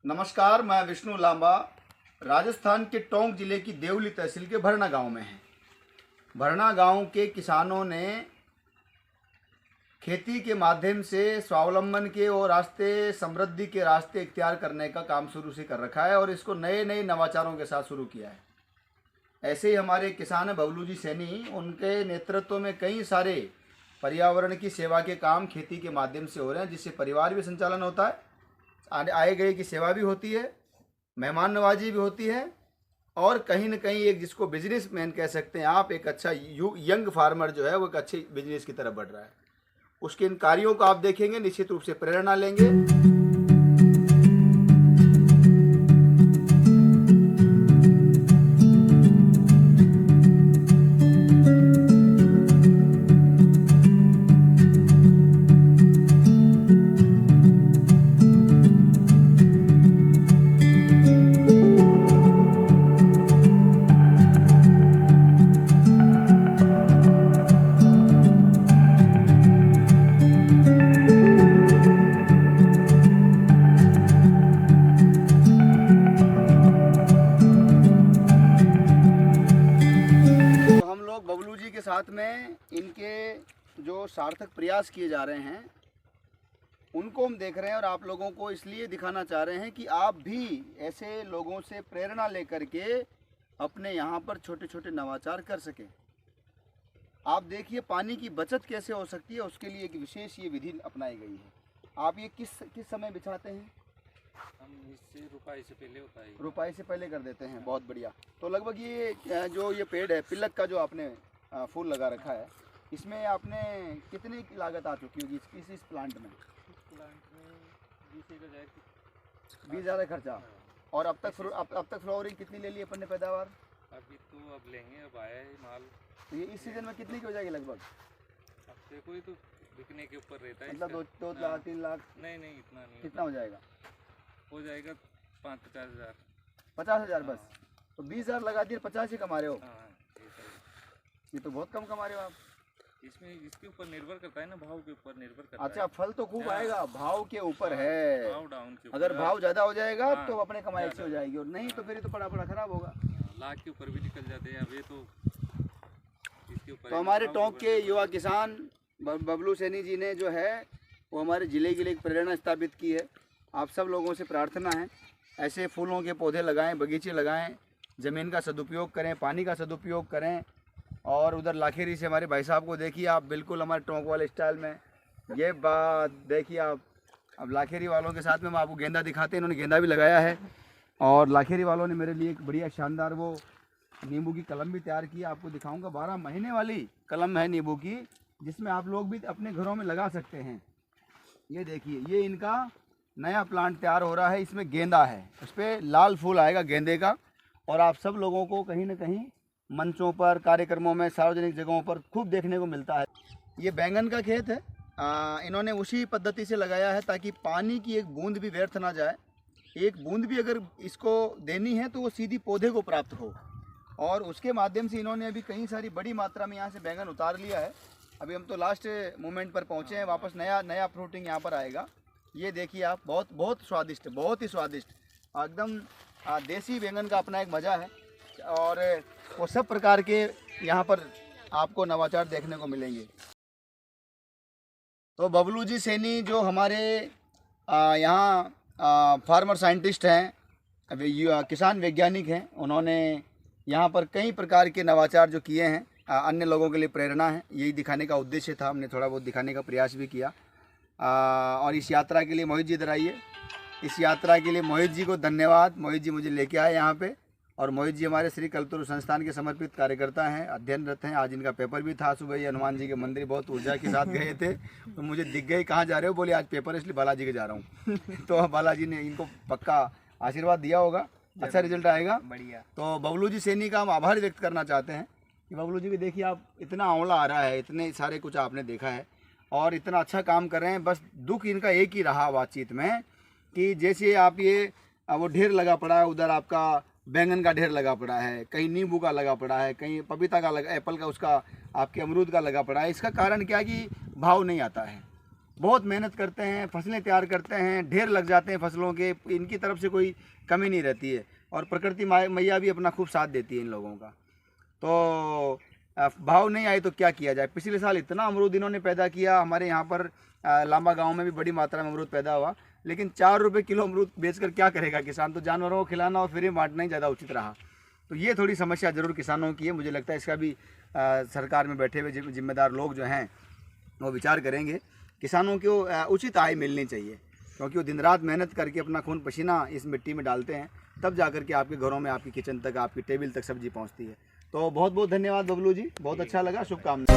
नमस्कार, मैं विष्णु लांबा राजस्थान के टोंक जिले की देवली तहसील के भरना गांव में हैं। भरना गांव के किसानों ने खेती के माध्यम से स्वावलंबन के और रास्ते समृद्धि के रास्ते इख्तियार करने का काम शुरू से कर रखा है और इसको नए नए नवाचारों के साथ शुरू किया है। ऐसे ही हमारे किसान बबलू जी सैनी, उनके नेतृत्व में कई सारे पर्यावरण की सेवा के काम खेती के माध्यम से हो रहे हैं, जिससे परिवार भी संचालन होता है, आए गए की सेवा भी होती है, मेहमान नवाजी भी होती है और कहीं न कहीं एक जिसको बिजनेसमैन कह सकते हैं आप, एक अच्छा यंग फार्मर जो है वो एक अच्छे बिजनेस की तरफ बढ़ रहा है। उसके इन कार्यों को आप देखेंगे, निश्चित रूप से प्रेरणा लेंगे। बबलू जी के साथ में इनके जो सार्थक प्रयास किए जा रहे हैं उनको हम देख रहे हैं और आप लोगों को इसलिए दिखाना चाह रहे हैं कि आप भी ऐसे लोगों से प्रेरणा लेकर के अपने यहाँ पर छोटे छोटे नवाचार कर सकें। आप देखिए पानी की बचत कैसे हो सकती है, उसके लिए एक विशेष ये विधि अपनाई गई है। आप ये किस समय बिछाते हैं? हम इससे रुपाई से पहले कर देते हैं। बहुत बढ़िया। तो लगभग ये जो ये पेड़ है पिलक का जो आपने फूल लगा रखा है, इसमें आपने कितनी की लागत आ चुकी होगी इस प्लांट में? 20,000 खर्चा। और अब तक फ्लावरिंग कितनी ले ली अपन ने पैदावार? अभी तो अब लेंगे, अब आया है माल। तो ये इस सीजन में कितनी की हो जाएगी लगभग? अब देखो ये तो बिकने के ऊपर रहता है। मतलब 2 लाख 3 लाख? नहीं इतना नहीं। कितना हो जाएगा? हो जाएगा 50 हज़ार। 50,000 बस? तो 20,000 लगा दिए, 50 ही कमा रहे हो? हाँ, ये तो बहुत कम कमा रहे हो आप। इसमें इसके ऊपर निर्भर करता है ना, भाव के ऊपर निर्भर करता है। अच्छा, फल तो खूब आएगा, भाव के ऊपर है। भाव डाउन के ऊपर। अगर भाव ज्यादा हो जाएगा तो अपने कमाई से हो जाएगी, और नहीं तो फिर तो पड़ा खराब होगा। लाख के ऊपर भी निकल जाते हैं। अब ये तो इसके ऊपर। तो हमारे टोंक के युवा किसान बबलू सैनी जी ने जो है वो हमारे ज़िले के लिए एक प्रेरणा स्थापित की है। आप सब लोगों से प्रार्थना है, ऐसे फूलों के पौधे लगाएं, बगीचे लगाएं, ज़मीन का सदुपयोग करें, पानी का सदुपयोग करें। और उधर लाखेरी से हमारे भाई साहब को देखिए आप, बिल्कुल हमारे टोंक वाले स्टाइल में। ये बात देखिए आप। अब लाखेरी वालों के साथ में हम आपको गेंदा दिखाते हैं, इन्होंने गेंदा भी लगाया है। और लाखेरी वालों ने मेरे लिए एक बढ़िया शानदार वो नींबू की कलम भी तैयार की, आपको दिखाऊंगा। 12 महीने वाली कलम है नींबू की, जिसमें आप लोग भी अपने घरों में लगा सकते हैं। ये देखिए, ये इनका नया प्लांट तैयार हो रहा है। इसमें गेंदा है, उस पर लाल फूल आएगा गेंदे का। और आप सब लोगों को कहीं ना कहीं मंचों पर, कार्यक्रमों में, सार्वजनिक जगहों पर खूब देखने को मिलता है। ये बैंगन का खेत है। इन्होंने उसी पद्धति से लगाया है ताकि पानी की एक बूंद भी व्यर्थ ना जाए। एक बूंद भी अगर इसको देनी है तो वो सीधी पौधे को प्राप्त हो। और उसके माध्यम से इन्होंने अभी कई सारी बड़ी मात्रा में यहाँ से बैंगन उतार लिया है। अभी हम तो लास्ट मोमेंट पर पहुँचे हैं, वापस नया फ्रूटिंग यहाँ पर आएगा। ये देखिए आप, बहुत स्वादिष्ट, बहुत ही स्वादिष्ट, एकदम देसी बैंगन का अपना एक मज़ा है। और वो सब प्रकार के यहाँ पर आपको नवाचार देखने को मिलेंगे। तो बबलू जी सैनी जो हमारे यहाँ फार्मर साइंटिस्ट हैं, किसान वैज्ञानिक हैं, उन्होंने यहाँ पर कई प्रकार के नवाचार जो किए हैं, अन्य लोगों के लिए प्रेरणा है। यही दिखाने का उद्देश्य था, हमने थोड़ा बहुत दिखाने का प्रयास भी किया। और इस यात्रा के लिए मोहित जी इधर आइए। इस यात्रा के लिए मोहित जी को धन्यवाद। मोहित जी मुझे लेके आए यहाँ पे। और मोहित जी हमारे श्री कल्पतरु संस्थान के समर्पित कार्यकर्ता हैं, अध्ययनरत हैं। आज इनका पेपर भी था, सुबह ही हनुमान जी के मंदिर बहुत ऊर्जा के साथ गए थे। तो मुझे दिख गए कहाँ जा रहे हो, बोले आज पेपर है इसलिए बालाजी के जा रहा हूँ। तो बालाजी ने इनको पक्का आशीर्वाद दिया होगा, अच्छा रिजल्ट आएगा। बढ़िया। तो बबलू जी सैनी का हम आभार व्यक्त करना चाहते हैं कि बबलू जी को देखिए आप, इतना आंवला आ रहा है, इतने सारे कुछ आपने देखा है और इतना अच्छा काम कर रहे हैं। बस दुख इनका एक ही रहा बातचीत में कि जैसे आप ये वो ढेर लगा पड़ा है, उधर आपका बैंगन का ढेर लगा पड़ा है, कहीं नींबू का लगा पड़ा है, कहीं पपीता का लगा, एप्पल का, उसका आपके अमरूद का लगा पड़ा है। इसका कारण क्या कि भाव नहीं आता है। बहुत मेहनत करते हैं, फसलें तैयार करते हैं, ढेर लग जाते हैं फसलों के, इनकी तरफ से कोई कमी नहीं रहती है। और प्रकृति मैया भी अपना खूब साथ देती है इन लोगों का। तो भाव नहीं आए तो क्या किया जाए। पिछले साल इतना अमरूद इन्होंने पैदा किया, हमारे यहाँ पर लांबा गांव में भी बड़ी मात्रा में अमरूद पैदा हुआ, लेकिन 4 रुपये किलो अमरूद बेचकर क्या करेगा किसान। तो जानवरों को खिलाना और फ्री बांटना ही ज़्यादा उचित रहा। तो ये थोड़ी समस्या ज़रूर किसानों की है। मुझे लगता है इसका भी सरकार में बैठे हुए जिम्मेदार लोग जो हैं वो विचार करेंगे। किसानों को उचित आय मिलनी चाहिए, क्योंकि वो दिन रात मेहनत करके अपना खून पसीना इस मिट्टी में डालते हैं, तब जाकर के आपके घरों में, आपकी किचन तक, आपकी टेबल तक सब्जी पहुंचती है। तो बहुत बहुत धन्यवाद बबलू जी, बहुत अच्छा लगा, शुभकामनाएं।